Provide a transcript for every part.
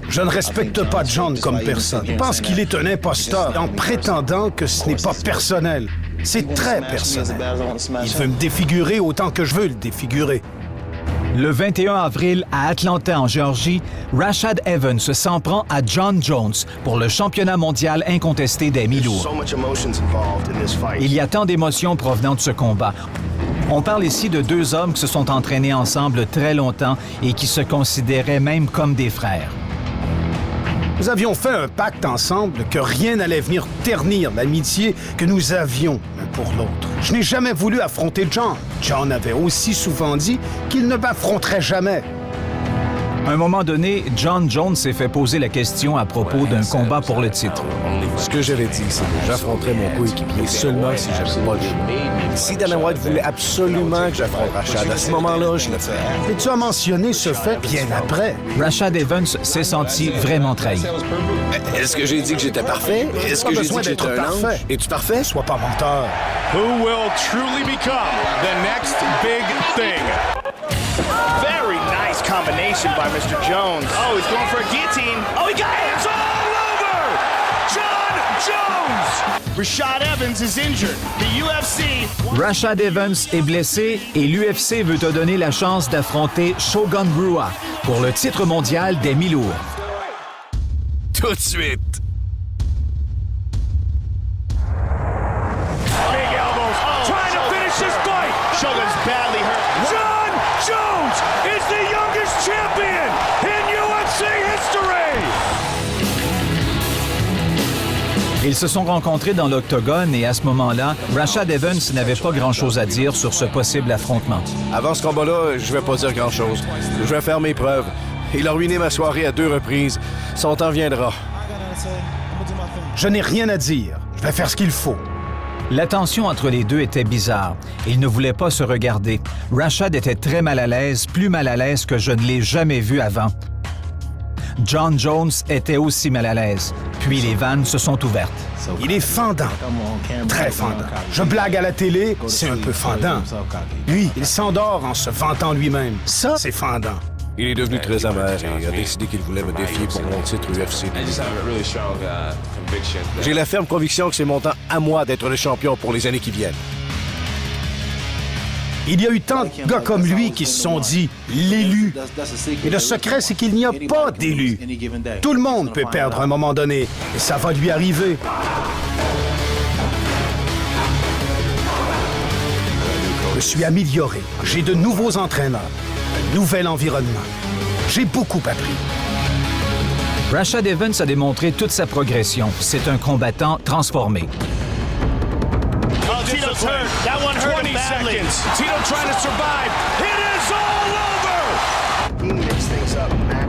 Je ne respecte pas John comme personne. Je pense qu'il est un imposteur en prétendant que ce n'est pas personnel. C'est très personnel. Il veut me défigurer autant que je veux le défigurer. Le 21 avril, à Atlanta, en Géorgie, Rashad Evans s'en prend à Jon Jones pour le championnat mondial incontesté des mi-lourds. Il y a tant d'émotions provenant de ce combat. On parle ici de deux hommes qui se sont entraînés ensemble très longtemps et qui se considéraient même comme des frères. Nous avions fait un pacte ensemble que rien n'allait venir ternir l'amitié que nous avions l'un pour l'autre. Je n'ai jamais voulu affronter John. John avait aussi souvent dit qu'il ne m'affronterait jamais. À un moment donné, Jon Jones s'est fait poser la question à propos d'un combat pour le titre. Ce que j'avais dit, c'est que j'affronterais mon coéquipier seulement si j'avais pas le choix. Si Dana White voulait absolument que j'affronte Rashad, à ce moment-là, je le ferais. Mais tu as mentionné ce fait bien après. Rashad Evans s'est senti vraiment trahi. Est-ce que j'ai dit que j'étais parfait? Est-ce que j'ai dit que j'étais un ange? Es-tu parfait? Sois pas menteur. Who will truly become the next big thing? Very nice combination by Mr. Jones. Oh, he's going for a guillotine. Oh, he got hands all over! Jon Jones! Rashad Evans is injured. The UFC... Rashad Evans est blessé et l'UFC veut te donner la chance d'affronter Shogun Rua pour le titre mondial des mi-lourds. Tout de suite! Big elbows. Trying to finish this fight. Shogun's badly hurt. Jon Jones is the youngest champion in UFC history! Ils se sont rencontrés dans l'octogone et à ce moment-là, Rashad Evans n'avait pas grand-chose à dire sur ce possible affrontement. Avant ce combat-là, je vais pas dire grand-chose. Je vais faire mes preuves. Il a ruiné ma soirée à 2 reprises. Son temps viendra. Je n'ai rien à dire. Je vais faire ce qu'il faut. La tension entre les deux était bizarre. Ils ne voulaient pas se regarder. Rashad était très mal à l'aise, plus mal à l'aise que je ne l'ai jamais vu avant. Jon Jones était aussi mal à l'aise. Puis les vannes se sont ouvertes. Il est fendant. Très fendant. Je blague à la télé, c'est un peu fendant. Lui, il s'endort en se vantant lui-même. Ça, c'est fendant. Il est devenu très amer et a décidé qu'il voulait me défier pour mon titre UFC. J'ai la ferme conviction que c'est mon temps à moi d'être le champion pour les années qui viennent. Il y a eu tant de gars comme lui qui se sont dit « l'élu ». Et le secret, c'est qu'il n'y a pas d'élu. Tout le monde peut perdre à un moment donné, et ça va lui arriver. Je suis amélioré. J'ai de nouveaux entraîneurs, un nouvel environnement. J'ai beaucoup appris. Rashad Evans a démontré toute sa progression. C'est un combattant transformé. Tito's hurt. That one hurt him badly. Tito trying to survive. It is all over! He mixed things up, man.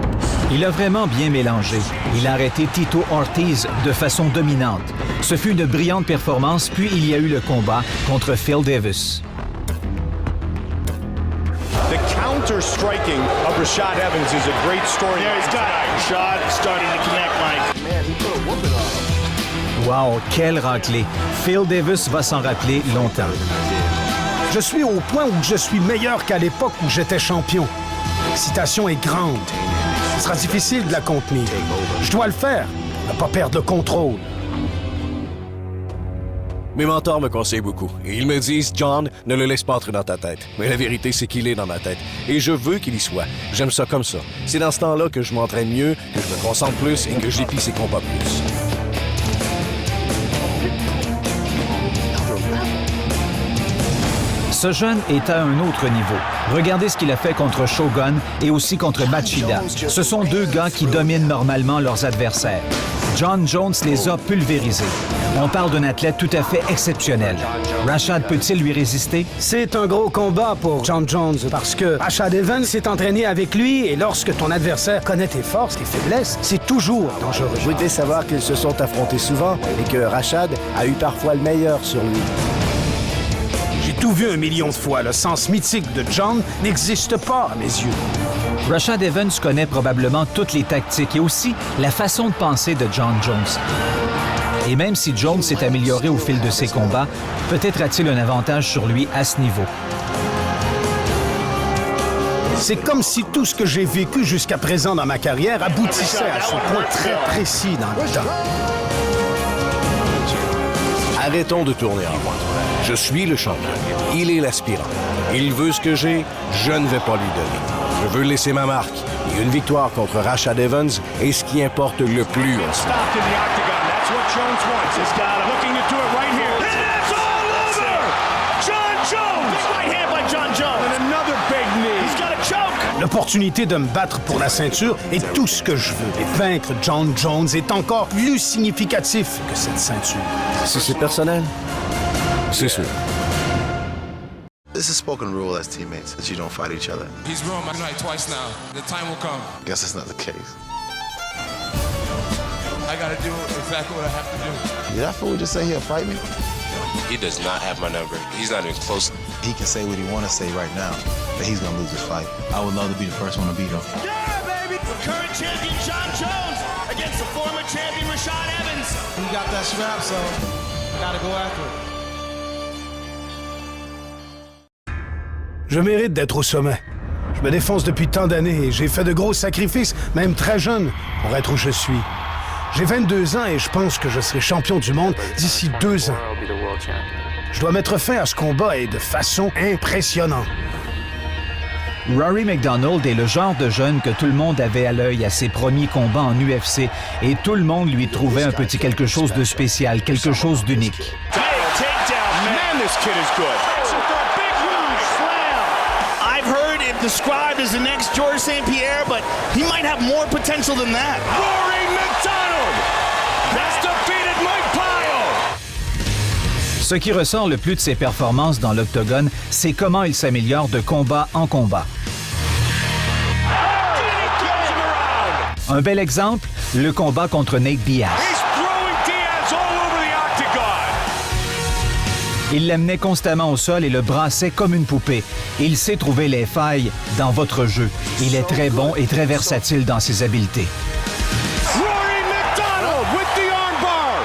Il a vraiment bien mélangé. Il a arrêté Tito Ortiz de façon dominante. Ce fut une brillante performance, puis il y a eu le combat contre Phil Davis. The counter-striking of Rashad Evans is a great story. There he's got it. Rashad starting to connect, Mike. Man, he put a whooping on him. Wow, quelle raclée! Phil Davis va s'en rappeler longtemps. Je suis au point où je suis meilleur qu'à l'époque où j'étais champion. L'excitation est grande. Ce sera difficile de la contenir. Je dois le faire, ne pas perdre le contrôle. Mes mentors me conseillent beaucoup. Et ils me disent, John, ne le laisse pas entrer dans ta tête. Mais la vérité, c'est qu'il est dans ma tête. Et je veux qu'il y soit. J'aime ça comme ça. C'est dans ce temps-là que je m'entraîne mieux, que je me concentre plus et que j'épie ses combats plus. Ce jeune est à un autre niveau. Regardez ce qu'il a fait contre Shogun et aussi contre Machida. Ce sont deux gars qui dominent normalement leurs adversaires. Jon Jones les a pulvérisés. On parle d'un athlète tout à fait exceptionnel. Rashad peut-il lui résister? C'est un gros combat pour Jon Jones parce que Rashad Evans s'est entraîné avec lui et lorsque ton adversaire connaît tes forces, tes faiblesses, c'est toujours dangereux. Vous devez savoir qu'ils se sont affrontés souvent et que Rashad a eu parfois le meilleur sur lui. J'ai tout vu 1 million de fois. Le sens mythique de John n'existe pas à mes yeux. Rashad Evans connaît probablement toutes les tactiques et aussi la façon de penser de Jon Jones. Et même si Jones s'est amélioré au fil de ses combats, peut-être a-t-il un avantage sur lui à ce niveau. C'est comme si tout ce que j'ai vécu jusqu'à présent dans ma carrière aboutissait à ce point très précis dans le temps. Arrêtons de tourner en rond. Je suis le champion. Il est l'aspirant. Il veut ce que j'ai, je ne vais pas lui donner. Je veux laisser ma marque. Et une victoire contre Rashad Evans est ce qui importe le plus. L'opportunité de me battre pour la ceinture est tout ce que je veux. Et vaincre John Jones est encore plus significatif que cette ceinture. Si c'est personnel, c'est sûr. It's a spoken rule as teammates that you don't fight each other. He's ruined my night twice now. The time will come. Guess that's not the case. I gotta do exactly what I have to do. Did that fool just say he'll fight me? He does not have my number. He's not even close. He can say what he want to say right now, but he's gonna lose this fight. I would love to be the first one to beat him. Yeah, baby! Current champion John Jones against the former champion Rashad Evans. He got that strap, so I gotta go after it. Je mérite d'être au sommet. Je me défonce depuis tant d'années et j'ai fait de gros sacrifices, même très jeune, pour être où je suis. J'ai 22 ans et je pense que je serai champion du monde d'ici 2 ans. Je dois mettre fin à ce combat et de façon impressionnante. Rory MacDonald est le genre de jeune que tout le monde avait à l'œil à ses premiers combats en UFC et tout le monde lui trouvait un petit quelque chose de spécial, quelque chose d'unique. Man, this kid is good. I've heard it described as the next Georges St-Pierre, but he might have more potential than that. Rory MacDonald has defeated Mike Pyle. Ce qui ressort le plus de ses performances dans l'octogone, c'est comment il s'améliore de combat en combat. Un bel exemple, le combat contre Nate Diaz. Il l'amenait constamment au sol et le brassait comme une poupée. Il sait trouver les failles dans votre jeu. Il est très bon et très versatile dans ses habiletés. Rory MacDonald with the armbar.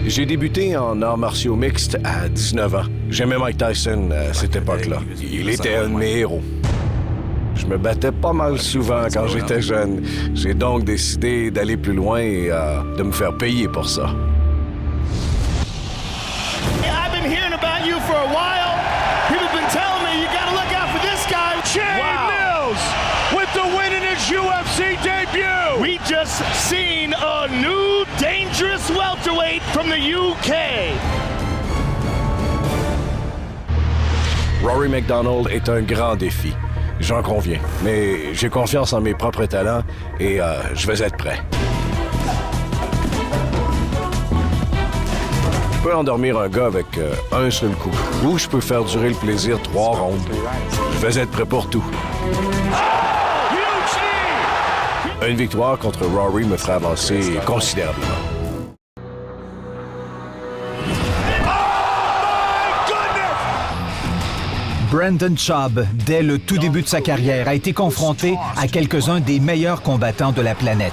J'ai débuté en arts martiaux mixtes à 19 ans. J'aimais Mike Tyson à cette époque-là. Il était un de mes héros. Je me battais pas mal souvent quand j'étais jeune. J'ai donc décidé d'aller plus loin et de me faire payer pour ça. I've been hearing about you for a while. People have been telling me you gotta look out for this guy. Shane Mills with the win in his UFC debut. We just seen a new dangerous welterweight from the UK. Rory MacDonald est un grand défi. J'en conviens. Mais j'ai confiance en mes propres talents et je vais être prêt. Je peux endormir un gars avec un seul coup. Ou je peux faire durer le plaisir 3 rondes. Je vais être prêt pour tout. Une victoire contre Rory me ferait avancer considérablement. Brendan Schaub, dès le tout début de sa carrière, a été confronté à quelques-uns des meilleurs combattants de la planète.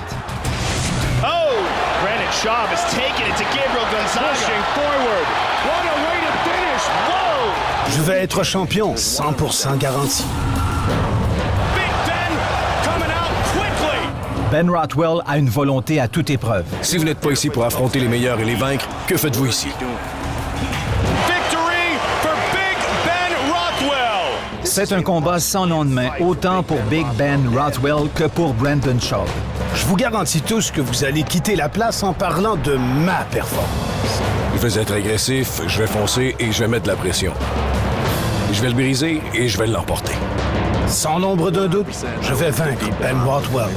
Brendan Schaub has taken it to Gabriel Gonzaga. Pushing forward. What a way to finish. Whoa! Je vais être champion, 100% garanti. Big Ben coming out quickly. Ben Rothwell a une volonté à toute épreuve. Si vous n'êtes pas ici pour affronter les meilleurs et les vaincre, que faites-vous ici? Victory for Big Ben Rothwell. C'est un combat sans lendemain, autant pour Big Ben Rothwell que pour Brendan Schaub. Je vous garantis tous que vous allez quitter la place en parlant de ma performance. Je vais être agressif, je vais foncer et je vais mettre de la pression. Je vais le briser et je vais l'emporter. Sans l'ombre d'un doute, je vais vaincre Ben Rothwell.